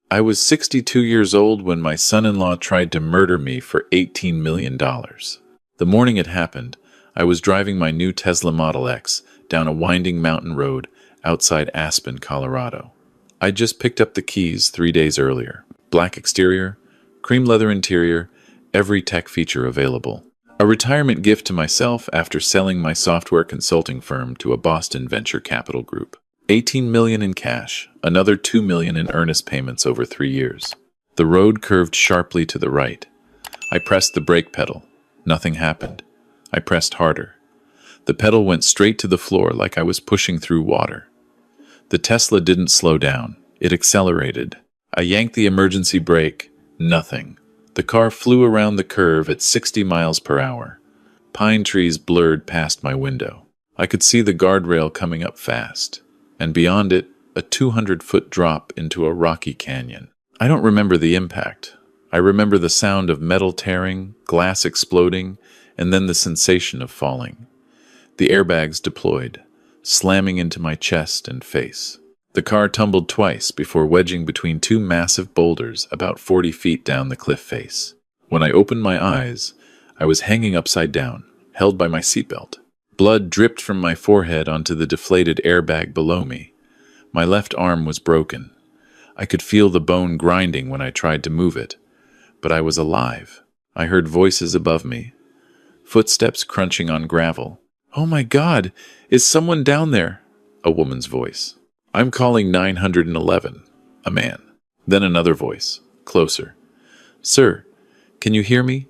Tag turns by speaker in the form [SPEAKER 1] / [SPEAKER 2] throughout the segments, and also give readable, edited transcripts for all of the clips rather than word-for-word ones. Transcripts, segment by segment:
[SPEAKER 1] I was 62 years old when my son-in-law tried to murder me for $18 million. The morning it happened, I was driving my new Tesla Model X down a winding mountain road outside Aspen, Colorado. I'd just picked up the keys 3 days earlier. Black exterior, cream leather interior, every tech feature available. A retirement gift to myself after selling my software consulting firm to a Boston venture capital group. $18 million in cash, another $2 million in earnest payments over 3 years. The road curved sharply to the right. I pressed the brake pedal. Nothing happened. I pressed harder. The pedal went straight to the floor like I was pushing through water. The Tesla didn't slow down. It accelerated. I yanked the emergency brake. Nothing. The car flew around the curve at 60 miles per hour. Pine trees blurred past my window. I could see the guardrail coming up fast, and beyond it, a 200-foot drop into a rocky canyon. I don't remember the impact. I remember the sound of metal tearing, glass exploding, and then the sensation of falling. The airbags deployed, slamming into my chest and face. The car tumbled twice before wedging between two massive boulders about 40 feet down the cliff face. When I opened my eyes, I was hanging upside down, held by my seatbelt. Blood dripped from my forehead onto the deflated airbag below me. My left arm was broken. I could feel the bone grinding when I tried to move it, but I was alive. I heard voices above me, footsteps crunching on gravel. "Oh my God, is someone down there?" A woman's voice. "I'm calling 911, a man. Then another voice, closer. "Sir, can you hear me?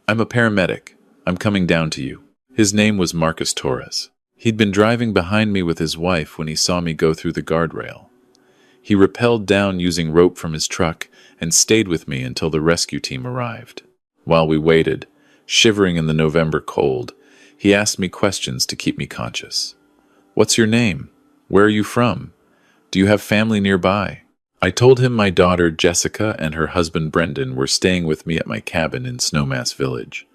[SPEAKER 1] I'm a paramedic. I'm coming down to you." His name was Marcus Torres. He'd been driving behind me with his wife when he saw me go through the guardrail. He rappelled down using rope from his truck and stayed with me until the rescue team arrived. While we waited, shivering in the November cold, he asked me questions to keep me conscious. "What's your name? Where are you from? Do you have family nearby?" I told him my daughter Jessica and her husband Brendan were staying with me at my cabin in Snowmass Village.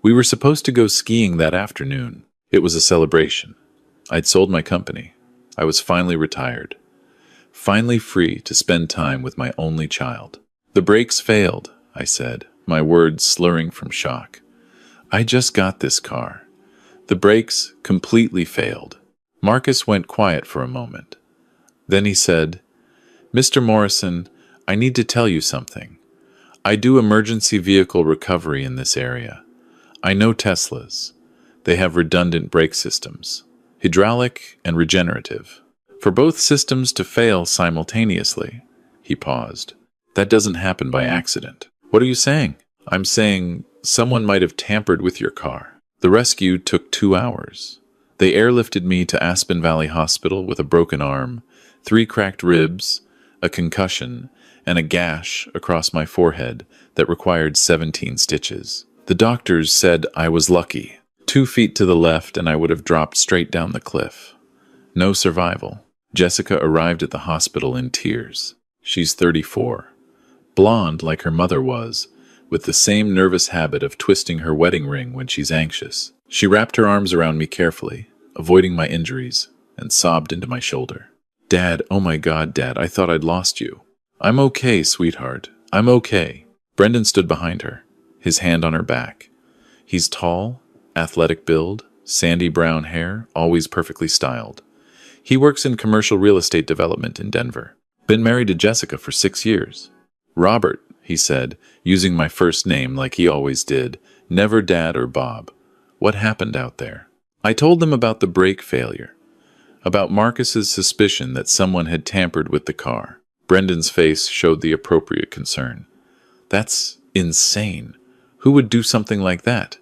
[SPEAKER 1] We were supposed to go skiing that afternoon. It was a celebration. I'd sold my company. I was finally retired. Finally free to spend time with my only child. "The brakes failed," I said, my words slurring from shock. "I just got this car. The brakes completely failed." Marcus went quiet for a moment. Then he said, "Mr. Morrison, I need to tell you something. I do emergency vehicle recovery in this area. I know Teslas. They have redundant brake systems, hydraulic and regenerative. For both systems to fail simultaneously," he paused, "that doesn't happen by accident." "What are you saying?" "I'm saying someone might have tampered with your car." The rescue took 2 hours. They airlifted me to Aspen Valley Hospital with a broken arm, 3 cracked ribs, a concussion, and a gash across my forehead that required 17 stitches. The doctors said I was lucky. 2 feet to the left and I would have dropped straight down the cliff. No survival. Jessica arrived at the hospital in tears. She's 34. Blonde like her mother was, with the same nervous habit of twisting her wedding ring when she's anxious. She wrapped her arms around me carefully, avoiding my injuries, and sobbed into my shoulder. "Dad, oh my God, Dad, I thought I'd lost you." "I'm okay, sweetheart. I'm okay." Brendan stood behind her, his hand on her back. He's tall, athletic build, sandy brown hair, always perfectly styled. He works in commercial real estate development in Denver. Been married to Jessica for 6 years. "Robert," he said, using my first name like he always did, never Dad or Bob. "What happened out there?" I told them about the brake failure, about Marcus's suspicion that someone had tampered with the car. Brendan's face showed the appropriate concern. "That's insane. Who would do something like that?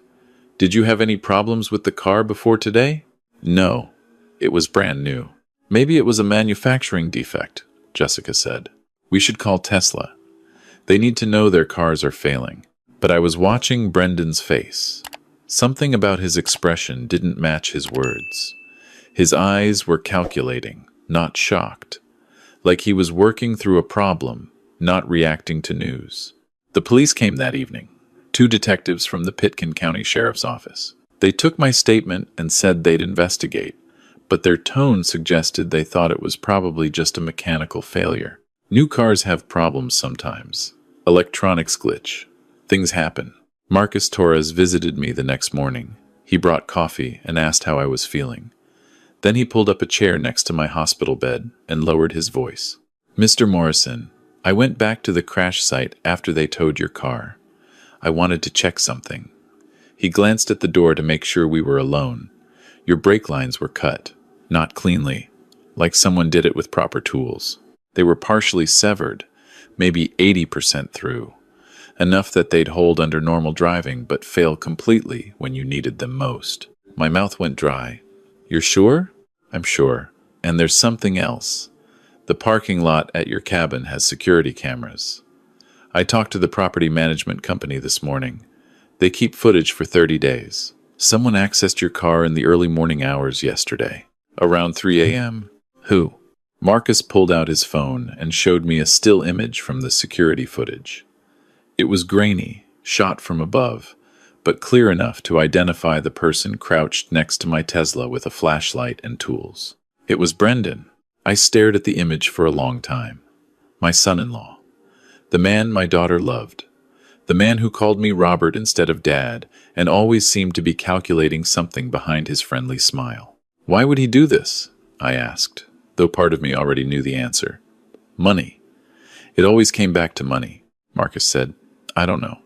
[SPEAKER 1] Did you have any problems with the car before today?" "No. It was brand new." "Maybe it was a manufacturing defect," Jessica said. "We should call Tesla. They need to know their cars are failing." But I was watching Brendan's face. Something about his expression didn't match his words. His eyes were calculating, not shocked. Like he was working through a problem, not reacting to news. The police came that evening. 2 detectives from the Pitkin County Sheriff's Office. They took my statement and said they'd investigate, but their tone suggested they thought it was probably just a mechanical failure. New cars have problems sometimes. Electronics glitch. Things happen. Marcus Torres visited me the next morning. He brought coffee and asked how I was feeling. Then he pulled up a chair next to my hospital bed and lowered his voice. Mr. Morrison, I went back to the crash site after they towed your car. I wanted to check something. He glanced at the door to make sure we were alone. Your brake lines were cut, not cleanly, like someone did it with proper tools. They were partially severed, maybe 80% through, enough that they'd hold under normal driving but fail completely when you needed them most. My mouth went dry. You're sure? I'm sure. And there's something else. The parking lot at your cabin has security cameras. I talked to the property management company this morning. They keep footage for 30 days. Someone accessed your car in the early morning hours yesterday, around 3 a.m. Who? Marcus pulled out his phone and showed me a still image from the security footage. It was grainy, shot from above, but clear enough to identify the person crouched next to my Tesla with a flashlight and tools. It was Brendan. I stared at the image for a long time. My son-in-law. The man my daughter loved. The man who called me Robert instead of Dad and always seemed to be calculating something behind his friendly smile. Why would he do this? I asked, though part of me already knew the answer. Money. It always came back to money, Marcus said. I don't know,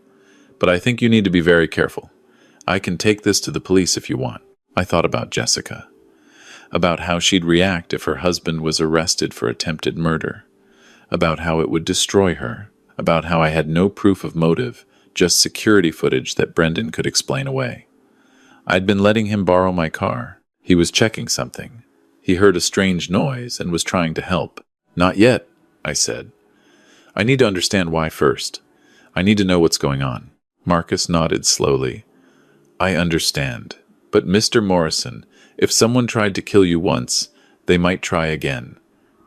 [SPEAKER 1] but I think you need to be very careful. I can take this to the police if you want. I thought about Jessica, about how she'd react if her husband was arrested for attempted murder, about how it would destroy her, about how I had no proof of motive, just security footage that Brendan could explain away. I'd been letting him borrow my car. He was checking something. He heard a strange noise and was trying to help. Not yet, I said. I need to understand why first. I need to know what's going on. Marcus nodded slowly. I understand. But Mr. Morrison, if someone tried to kill you once, they might try again.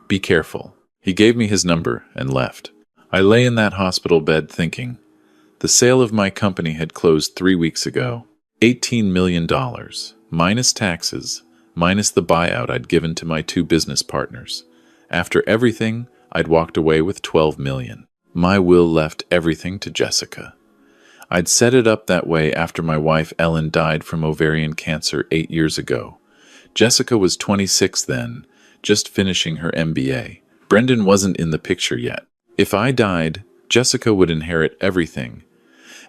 [SPEAKER 1] Be careful. He gave me his number and left. I lay in that hospital bed thinking. The sale of my company had closed 3 weeks ago. $18 million, minus taxes, minus the buyout I'd given to my 2 business partners. After everything, I'd walked away with $12 million. My will left everything to Jessica. I'd set it up that way after my wife Ellen died from ovarian cancer 8 years ago. Jessica was 26 then, just finishing her MBA. Brendan wasn't in the picture yet. If I died, Jessica would inherit everything,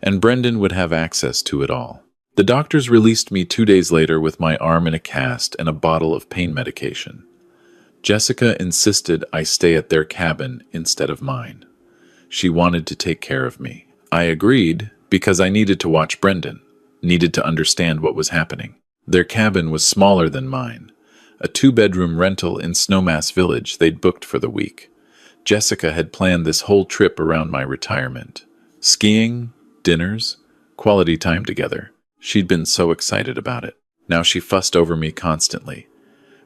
[SPEAKER 1] and Brendan would have access to it all. The doctors released me 2 days later with my arm in a cast and a bottle of pain medication. Jessica insisted I stay at their cabin instead of mine. She wanted to take care of me. I agreed because I needed to watch Brendan, needed to understand what was happening. Their cabin was smaller than mine, a 2-bedroom rental in Snowmass Village they'd booked for the week. Jessica had planned this whole trip around my retirement. Skiing, dinners, quality time together. She'd been so excited about it. Now she fussed over me constantly,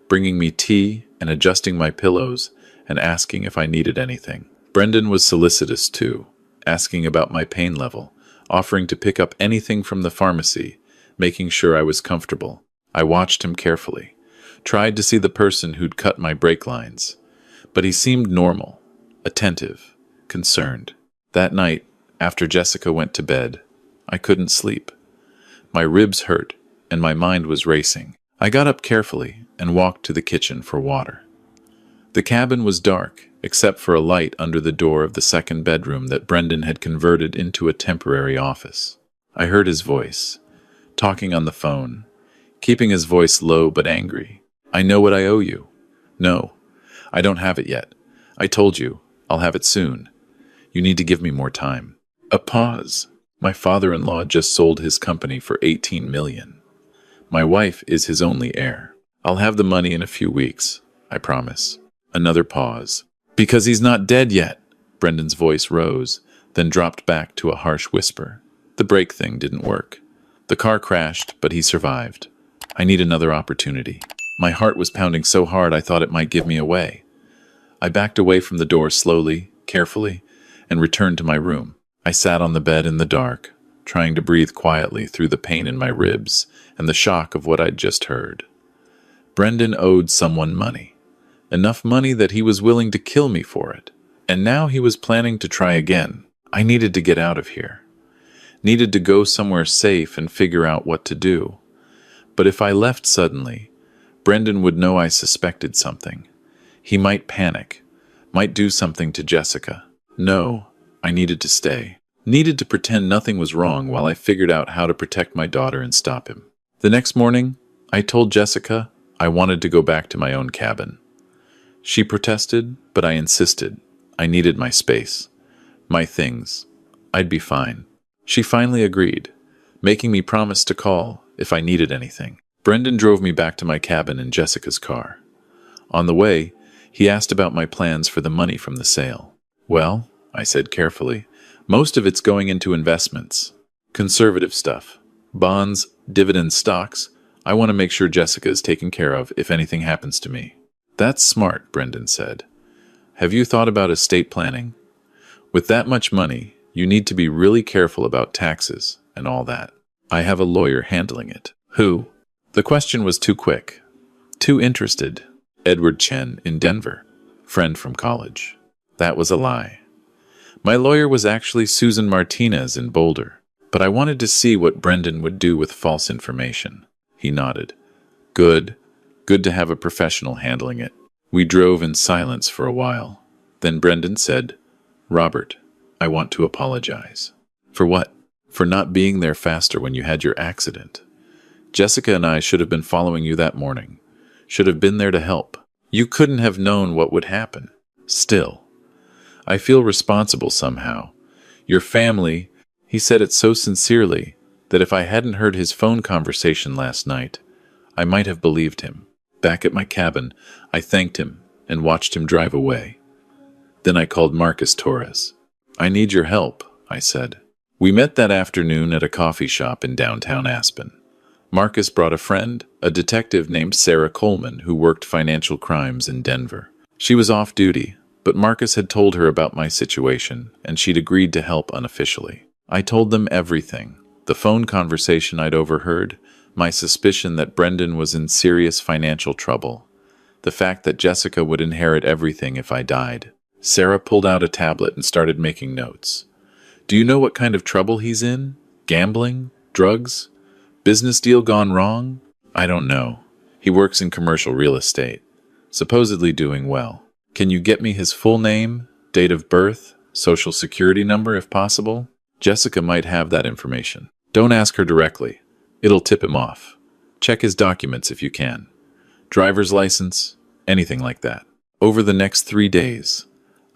[SPEAKER 1] bringing me tea and adjusting my pillows and asking if I needed anything. Brendan was solicitous too, asking about my pain level, offering to pick up anything from the pharmacy, making sure I was comfortable. I watched him carefully, tried to see the person who'd cut my brake lines, but he seemed normal, attentive, concerned. That night, after Jessica went to bed, I couldn't sleep. My ribs hurt, and my mind was racing. I got up carefully and walked to the kitchen for water. The cabin was dark, except for a light under the door of the 2nd bedroom that Brendan had converted into a temporary office. I heard his voice, talking on the phone, keeping his voice low but angry. I know what I owe you. No, I don't have it yet. I told you, I'll have it soon. You need to give me more time. A pause. My father-in-law just sold his company for $18 million. My wife is his only heir. I'll have the money in a few weeks, I promise. Another pause. Because he's not dead yet. Brendan's voice rose, then dropped back to a harsh whisper. The brake thing didn't work. The car crashed, but he survived. I need another opportunity. My heart was pounding so hard I thought it might give me away. I backed away from the door slowly, carefully, and returned to my room. I sat on the bed in the dark, trying to breathe quietly through the pain in my ribs and the shock of what I'd just heard. Brendan owed someone money. Enough money that he was willing to kill me for it. And now he was planning to try again. I needed to get out of here. Needed to go somewhere safe and figure out what to do. But if I left suddenly, Brendan would know I suspected something. He might panic, might do something to Jessica. No, I needed to stay. Needed to pretend nothing was wrong while I figured out how to protect my daughter and stop him. The next morning, I told Jessica I wanted to go back to my own cabin. She protested, but I insisted. I needed my space, my things. I'd be fine. She finally agreed, making me promise to call if I needed anything. Brendan drove me back to my cabin in Jessica's car. On the way, he asked about my plans for the money from the sale. Well, I said carefully, most of it's going into investments. Conservative stuff. Bonds, dividends, stocks. I want to make sure Jessica is taken care of if anything happens to me. That's smart, Brendan said. Have you thought about estate planning? With that much money, you need to be really careful about taxes and all that. I have a lawyer handling it. Who? The question was too quick. Too interested. Edward Chen in Denver. Friend from college. That was a lie. My lawyer was actually Susan Martinez in Boulder. But I wanted to see what Brendan would do with false information. He nodded. Good. Good to have a professional handling it. We drove in silence for a while. Then Brendan said, Robert, I want to apologize. For what? For not being there faster when you had your accident. Jessica and I should have been following you that morning. Should have been there to help. You couldn't have known what would happen. Still, I feel responsible somehow. Your family, he said it so sincerely that if I hadn't heard his phone conversation last night, I might have believed him. Back at my cabin, I thanked him and watched him drive away. Then I called Marcus Torres. I need your help, I said. We met that afternoon at a coffee shop in downtown Aspen. Marcus brought a friend, a detective named Sarah Coleman, who worked financial crimes in Denver. She was off duty, but Marcus had told her about my situation, and she'd agreed to help unofficially. I told them everything. The phone conversation I'd overheard, my suspicion that Brendan was in serious financial trouble, the fact that Jessica would inherit everything if I died. Sarah pulled out a tablet and started making notes. Do you know what kind of trouble he's in? Gambling? Drugs? Business deal gone wrong? I don't know. He works in commercial real estate, supposedly doing well. Can you get me his full name, date of birth, social security number if possible? Jessica might have that information. Don't ask her directly. It'll tip him off. Check his documents if you can. Driver's license, anything like that. Over the next 3 days,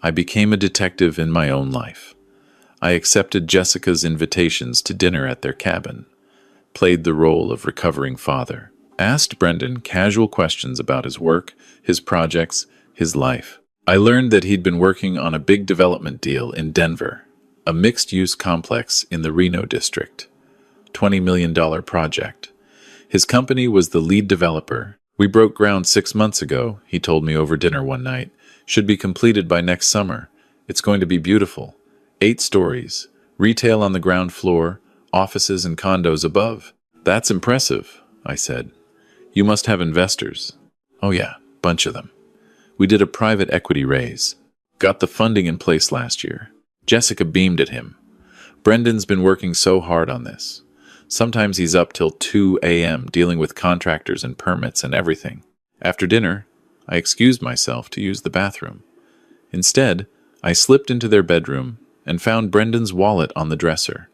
[SPEAKER 1] I became a detective in my own life. I accepted Jessica's invitations to dinner at their cabin, played the role of recovering father, asked Brendan casual questions about his work, his projects, his life. I learned that he'd been working on a big development deal in Denver, a mixed-use complex in the Reno district. $20 million project. His company was the lead developer. We broke ground 6 months ago, he told me over dinner one night. Should be completed by next summer. It's going to be beautiful. 8 stories. Retail on the ground floor, offices and condos above. That's impressive, I said. You must have investors. Oh yeah, bunch of them. We did a private equity raise. Got the funding in place last year. Jessica beamed at him. Brendan's been working so hard on this. Sometimes he's up till 2 a.m. dealing with contractors and permits and everything. After dinner, I excused myself to use the bathroom. Instead, I slipped into their bedroom and found Brendan's wallet on the dresser.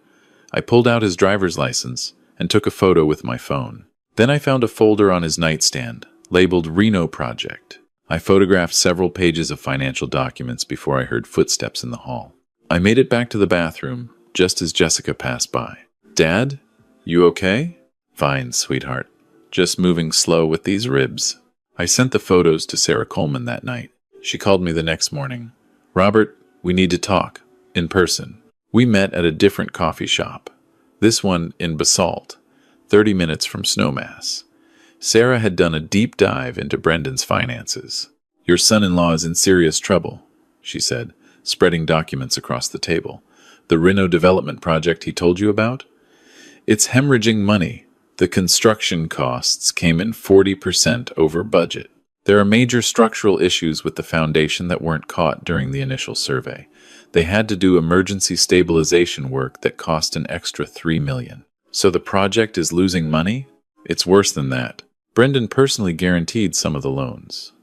[SPEAKER 1] I pulled out his driver's license and took a photo with my phone. Then I found a folder on his nightstand, labeled Reno Project. I photographed several pages of financial documents before I heard footsteps in the hall. I made it back to the bathroom just as Jessica passed by. Dad? You okay? Fine, sweetheart. Just moving slow with these ribs. I sent the photos to Sarah Coleman that night. She called me the next morning. Robert, we need to talk. In person. We met at a different coffee shop. This one in Basalt, 30 minutes from Snowmass. Sarah had done a deep dive into Brendan's finances. Your son-in-law is in serious trouble, she said, spreading documents across the table. The Reno development project he told you about? It's hemorrhaging money. The construction costs came in 40% over budget. There are major structural issues with the foundation that weren't caught during the initial survey. They had to do emergency stabilization work that cost an extra $3 million. So the project is losing money? It's worse than that. Brendan personally guaranteed some of the loans.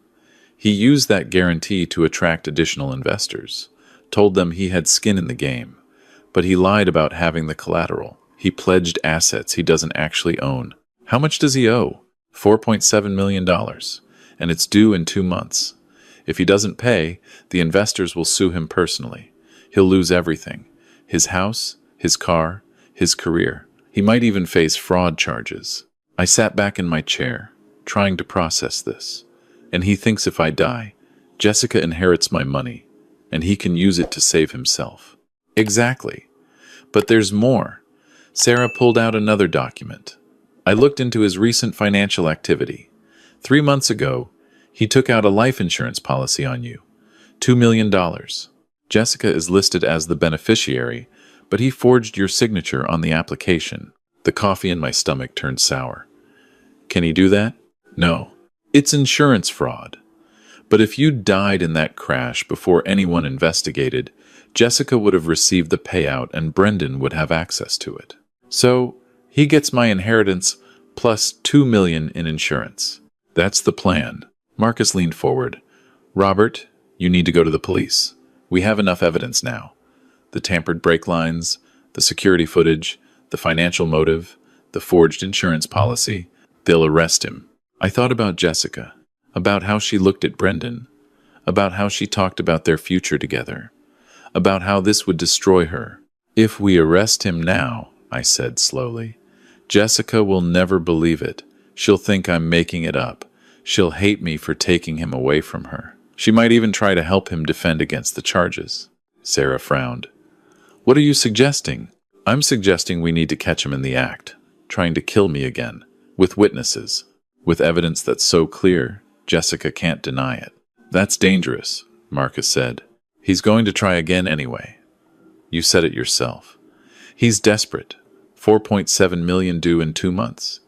[SPEAKER 1] He used that guarantee to attract additional investors, told them he had skin in the game, but he lied about having the collateral. He pledged assets he doesn't actually own. How much does he owe? $4.7 million, and it's due in 2 months. If he doesn't pay, the investors will sue him personally. He'll lose everything: his house, his car, his career. He might even face fraud charges. I sat back in my chair, trying to process this. And he thinks if I die, Jessica inherits my money, and he can use it to save himself. Exactly. But there's more. Sarah pulled out another document. I looked into his recent financial activity. 3 months ago, he took out a life insurance policy on you. $2 million. Jessica is listed as the beneficiary, but he forged your signature on the application. The coffee in my stomach turned sour. Can he do that? No. It's insurance fraud. But if you died in that crash before anyone investigated, Jessica would have received the payout and Brendan would have access to it. So, he gets my inheritance plus $2 million in insurance. That's the plan. Marcus leaned forward. Robert, you need to go to the police. We have enough evidence now. The tampered brake lines, the security footage, the financial motive, the forged insurance policy. They'll arrest him. I thought about Jessica, about how she looked at Brendan, about how she talked about their future together, about how this would destroy her. If we arrest him now, I said slowly, Jessica will never believe it. She'll think I'm making it up. She'll hate me for taking him away from her. She might even try to help him defend against the charges. Sarah frowned. What are you suggesting? I'm suggesting we need to catch him in the act, trying to kill me again, with witnesses, with evidence that's so clear, Jessica can't deny it. That's dangerous, Marcus said. He's going to try again anyway. You said it yourself. He's desperate. $4.7 million due in 2 months.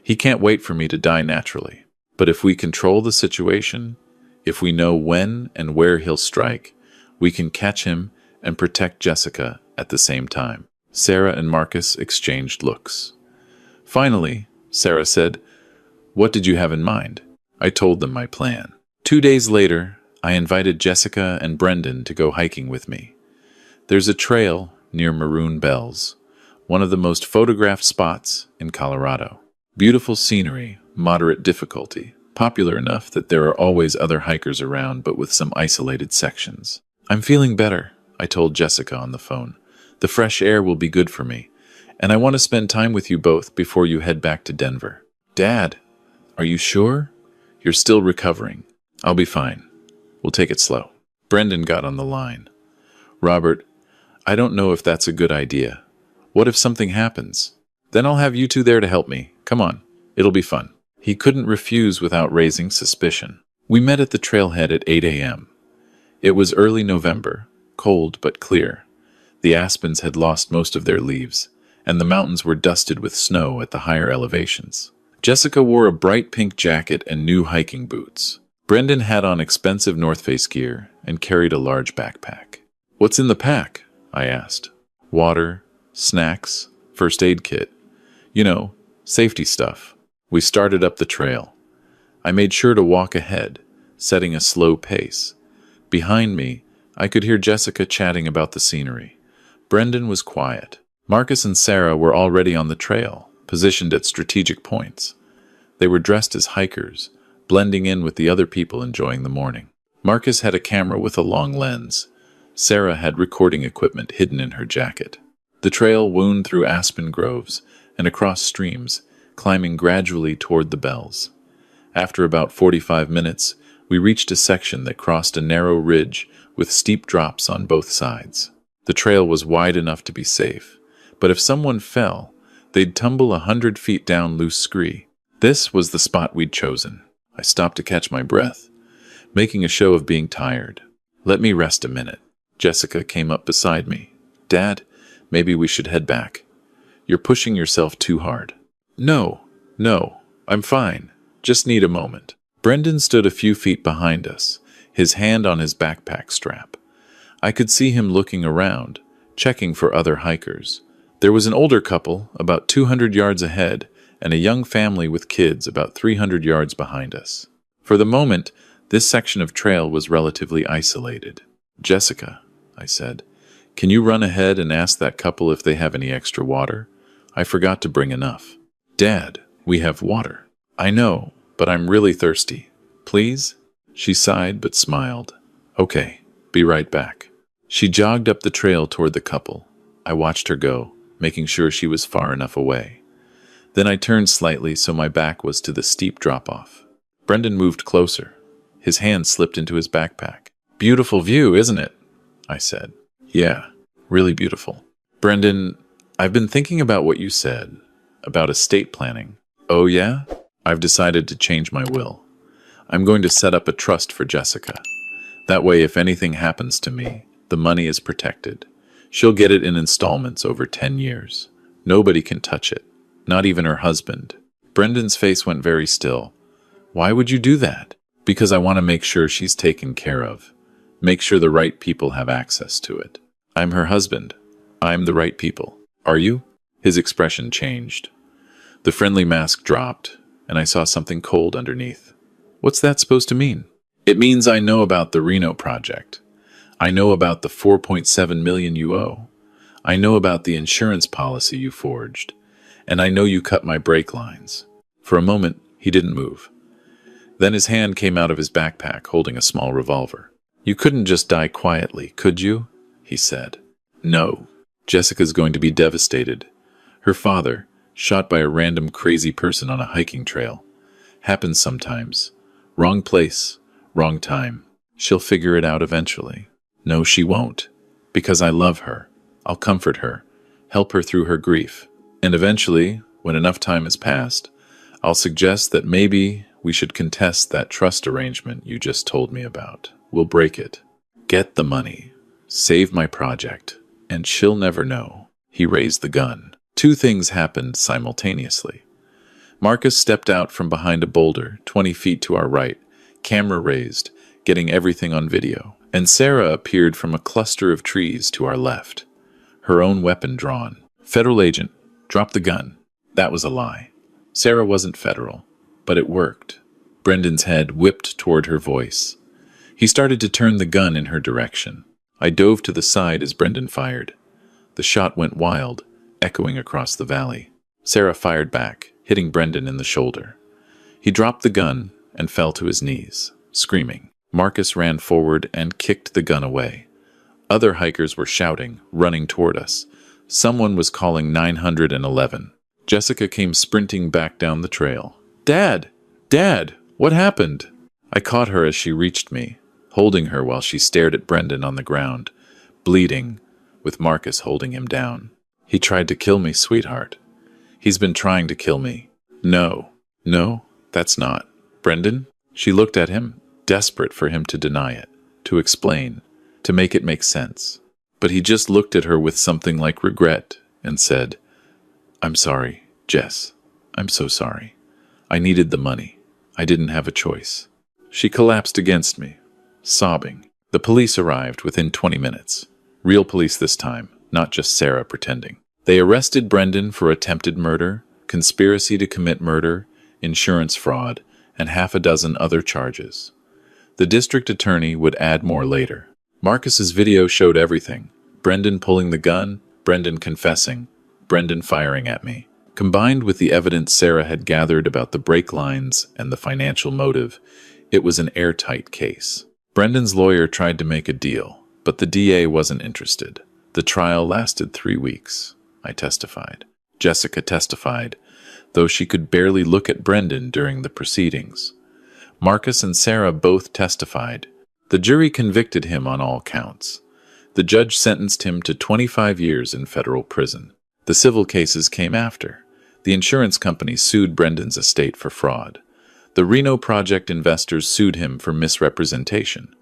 [SPEAKER 1] He can't wait for me to die naturally. But if we control the situation, if we know when and where he'll strike, we can catch him and protect Jessica at the same time. Sarah and Marcus exchanged looks. Finally, Sarah said, What did you have in mind? I told them my plan. 2 days later, I invited Jessica and Brendan to go hiking with me. There's a trail near Maroon Bells, one of the most photographed spots in Colorado. Beautiful scenery, moderate difficulty, popular enough that there are always other hikers around, but with some isolated sections. I'm feeling better, I told Jessica on the phone. The fresh air will be good for me, and I want to spend time with you both before you head back to Denver. Dad, are you sure? You're still recovering. I'll be fine. We'll take it slow. Brendan got on the line. Robert, I don't know if that's a good idea. What if something happens? Then I'll have you two there to help me. Come on, it'll be fun. He couldn't refuse without raising suspicion. We met at the trailhead at 8 a.m. It was early November, cold but clear. The aspens had lost most of their leaves, and the mountains were dusted with snow at the higher elevations. Jessica wore a bright pink jacket and new hiking boots. Brendan had on expensive North Face gear and carried a large backpack. What's in the pack? I asked. Water, snacks, first aid kit. You know, safety stuff. We started up the trail. I made sure to walk ahead, setting a slow pace. Behind me, I could hear Jessica chatting about the scenery. Brendan was quiet. Marcus and Sarah were already on the trail, positioned at strategic points. They were dressed as hikers, blending in with the other people enjoying the morning. Marcus had a camera with a long lens. Sarah had recording equipment hidden in her jacket. The trail wound through aspen groves and across streams, climbing gradually toward the bells. After about 45 minutes, we reached a section that crossed a narrow ridge with steep drops on both sides. The trail was wide enough to be safe, but if someone fell, they'd tumble 100 feet down loose scree. This was the spot we'd chosen. I stopped to catch my breath, making a show of being tired. Let me rest a minute. Jessica came up beside me. Dad, maybe we should head back. You're pushing yourself too hard. No, I'm fine. Just need a moment. Brendan stood a few feet behind us, his hand on his backpack strap. I could see him looking around, checking for other hikers. There was an older couple about 200 yards ahead, and a young family with kids about 300 yards behind us. For the moment, this section of trail was relatively isolated. "Jessica," I said, "can you run ahead and ask that couple if they have any extra water? I forgot to bring enough." "Dad, we have water." "I know, but I'm really thirsty. Please?" She sighed but smiled. "Okay, be right back." She jogged up the trail toward the couple. I watched her go, making sure she was far enough away. Then I turned slightly so my back was to the steep drop-off. Brendan moved closer. His hand slipped into his backpack. "Beautiful view, isn't it?" I said. "Yeah, really beautiful." "Brendan, I've been thinking about what you said, about estate planning." "Oh yeah? I've decided to change my will. I'm going to set up a trust for Jessica. That way, if anything happens to me, the money is protected. She'll get it in installments over 10 years. Nobody can touch it, not even her husband." Brendan's face went very still. "Why would you do that?" "Because I want to make sure she's taken care of. Make sure the right people have access to it. I'm her husband. I'm the right people. Are you?" His expression changed. The friendly mask dropped, and I saw something cold underneath. "What's that supposed to mean?" "It means I know about the Reno project. I know about the 4.7 million you owe. I know about the insurance policy you forged. And I know you cut my brake lines." For a moment, he didn't move. Then his hand came out of his backpack, holding a small revolver. "You couldn't just die quietly, could you?" he said. "No. Jessica's going to be devastated. Her father, shot by a random crazy person on a hiking trail. Happens sometimes. Wrong place, wrong time. She'll figure it out eventually." "No, she won't. Because I love her. I'll comfort her, help her through her grief. And eventually, when enough time has passed, I'll suggest that maybe we should contest that trust arrangement you just told me about. We'll break it. Get the money. Save my project. And she'll never know." He raised the gun. Two things happened simultaneously. Marcus stepped out from behind a boulder 20 feet to our right, camera raised, getting everything on video. And Sarah appeared from a cluster of trees to our left, her own weapon drawn. "Federal agent, drop the gun." That was a lie. Sarah wasn't federal, but it worked. Brendan's head whipped toward her voice. He started to turn the gun in her direction. I dove to the side as Brendan fired. The shot went wild, echoing across the valley. Sarah fired back, hitting Brendan in the shoulder. He dropped the gun and fell to his knees, screaming. Marcus ran forward and kicked the gun away. Other hikers were shouting, running toward us. Someone was calling 911. Jessica came sprinting back down the trail. "Dad! Dad! What happened?" I caught her as she reached me, holding her while she stared at Brendan on the ground, bleeding, with Marcus holding him down. "He tried to kill me, sweetheart. He's been trying to kill me." No, that's not. "Brendan?" She looked at him, desperate for him to deny it, to explain, to make it make sense. But he just looked at her with something like regret and said, "I'm sorry, Jess. I'm so sorry. I needed the money. I didn't have a choice." She collapsed against me, sobbing. The police arrived within 20 minutes. Real police this time, not just Sarah pretending. They arrested Brendan for attempted murder, conspiracy to commit murder, insurance fraud, and half a dozen other charges. The district attorney would add more later. Marcus's video showed everything. Brendan pulling the gun, Brendan confessing, Brendan firing at me. Combined with the evidence Sarah had gathered about the brake lines and the financial motive, it was an airtight case. Brendan's lawyer tried to make a deal, but the DA wasn't interested. The trial lasted 3 weeks. I testified. Jessica testified, though she could barely look at Brendan during the proceedings. Marcus and Sarah both testified. The jury convicted him on all counts. The judge sentenced him to 25 years in federal prison. The civil cases came after. The insurance company sued Brendan's estate for fraud. The Reno project investors sued him for misrepresentation.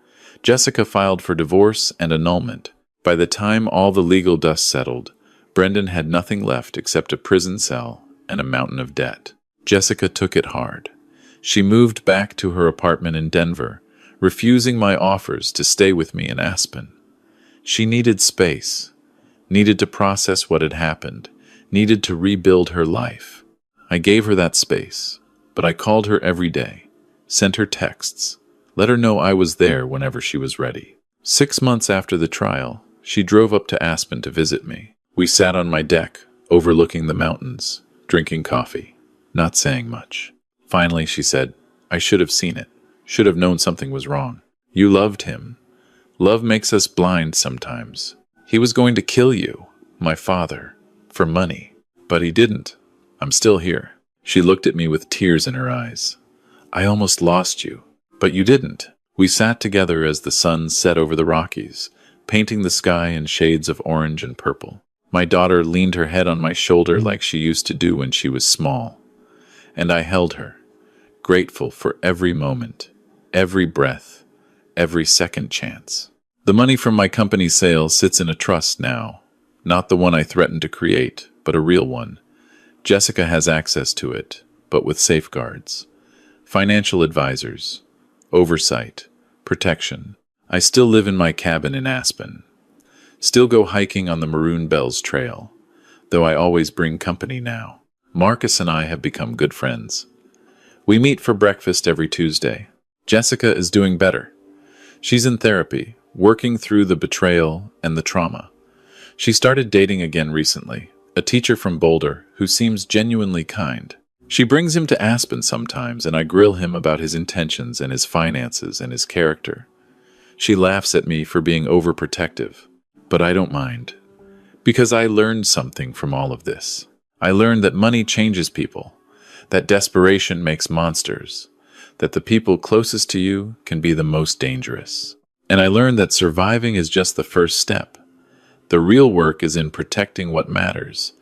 [SPEAKER 1] Jessica filed for divorce and annulment. By the time all the legal dust settled, Brendan had nothing left except a prison cell and a mountain of debt. Jessica took it hard. She moved back to her apartment in Denver, refusing my offers to stay with me in Aspen. She needed space, needed to process what had happened, needed to rebuild her life. I gave her that space, but I called her every day, sent her texts, let her know I was there whenever she was ready. 6 months after the trial, she drove up to Aspen to visit me. We sat on my deck, overlooking the mountains, drinking coffee, not saying much. Finally, she said, "I should have seen it, should have known something was wrong. You loved him. Love makes us blind sometimes. He was going to kill you, my father, for money. But he didn't. I'm still here." She looked at me with tears in her eyes. "I almost lost you, but you didn't." We sat together as the sun set over the Rockies, painting the sky in shades of orange and purple. My daughter leaned her head on my shoulder like she used to do when she was small. And I held her, grateful for every moment, every breath, every second chance. The money from my company sale sits in a trust now, not the one I threatened to create, but a real one. Jessica has access to it, but with safeguards. Financial advisors, oversight, protection. I still live in my cabin in Aspen. Still go hiking on the Maroon Bells Trail, though I always bring company now. Marcus and I have become good friends. We meet for breakfast every Tuesday. Jessica is doing better. She's in therapy, working through the betrayal and the trauma. She started dating again recently, a teacher from Boulder who seems genuinely kind. She brings him to Aspen sometimes, and I grill him about his intentions and his finances and his character. She laughs at me for being overprotective, but I don't mind, because I learned something from all of this. I learned that money changes people, that desperation makes monsters, that the people closest to you can be the most dangerous. And I learned that surviving is just the first step. The real work is in protecting what matters,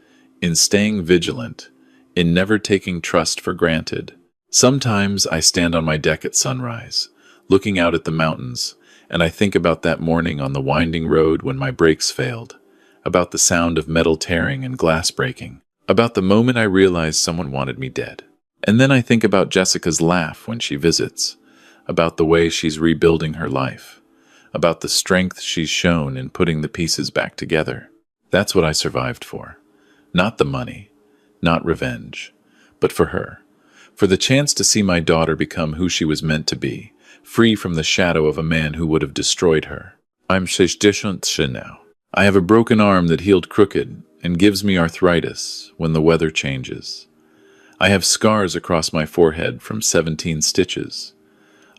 [SPEAKER 1] in staying vigilant, in never taking trust for granted. Sometimes I stand on my deck at sunrise, looking out at the mountains, and I think about that morning on the winding road when my brakes failed, about the sound of metal tearing and glass breaking, about the moment I realized someone wanted me dead. And then I think about Jessica's laugh when she visits, about the way she's rebuilding her life, about the strength she's shown in putting the pieces back together. That's what I survived for. Not the money, not revenge, but for her. For the chance to see my daughter become who she was meant to be, free from the shadow of a man who would have destroyed her. I'm different now. I have a broken arm that healed crooked and gives me arthritis when the weather changes. I have scars across my forehead from 17 stitches.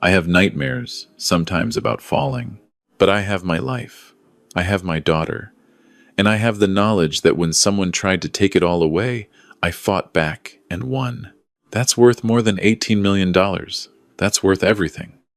[SPEAKER 1] I have nightmares, sometimes about falling. But I have my life. I have my daughter. And I have the knowledge that when someone tried to take it all away, I fought back and won. That's worth more than $18 million. That's worth everything.